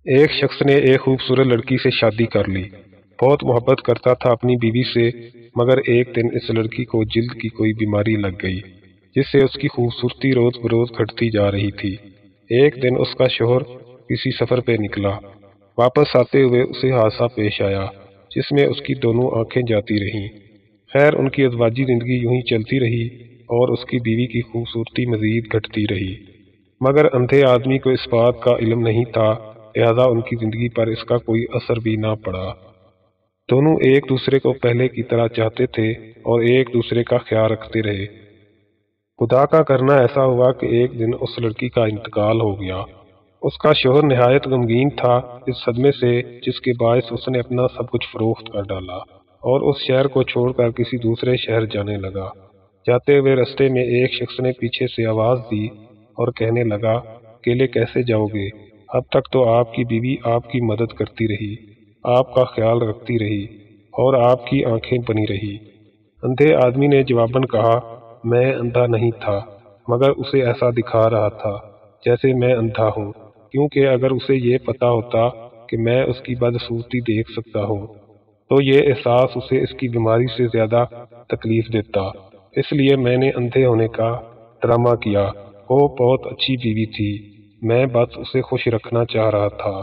ایک شخص نے ایک خوبصورت لڑکی سے شادی کر لی۔ بہت محبت کرتا تھا اپنی بیوی سے، مگر ایک دن اس لڑکی کو جلد کی کوئی بیماری لگ گئی، جس سے اس کی خوبصورتی روز بروز گھٹتی جا رہی تھی۔ ایک دن اس کا شوہر کسی سفر پہ نکلا۔ واپس آتے ہوئے اسے حادثہ پیش آیا، جس میں اس کی دونوں آنکھیں جاتی رہیں۔ خیر، ان کی ازواجی زندگی یوں ہی چلتی رہی اور اس کی بیوی کی خوبصورتی مزید گھٹتی رہی، مگر اندھے آدمی کو اس بات کا علم نہیں تھا، لہذا ان کی زندگی پر اس کا کوئی اثر بھی نہ پڑا۔ دونوں ایک دوسرے کو پہلے کی طرح چاہتے تھے اور ایک دوسرے کا خیال رکھتے رہے۔ خدا کا کرنا ایسا ہوا کہ ایک دن اس لڑکی کا انتقال ہو گیا۔ اس کا شوہر نہایت غمگین تھا اس صدمے سے، جس کے باعث اس نے اپنا سب کچھ فروخت کر ڈالا اور اس شہر کو چھوڑ کر کسی دوسرے شہر جانے لگا۔ جاتے ہوئے رستے میں ایک شخص نے پیچھے سے آواز دی اور کہنے لگا، اکیلے کیسے جاؤ گے؟ اب تک تو آپ کی بیوی آپ کی مدد کرتی رہی، آپ کا خیال رکھتی رہی اور آپ کی آنکھیں بنی رہی۔ اندھے آدمی نے جواباً کہا، میں اندھا نہیں تھا، مگر اسے ایسا دکھا رہا تھا جیسے میں اندھا ہوں، کیونکہ اگر اسے یہ پتا ہوتا کہ میں اس کی بدصورتی دیکھ سکتا ہوں تو یہ احساس اسے اس کی بیماری سے زیادہ تکلیف دیتا، اس لیے میں نے اندھے ہونے کا ڈرامہ کیا۔ وہ بہت اچھی بیوی تھی، میں بس اسے خوش رکھنا چاہ رہا تھا۔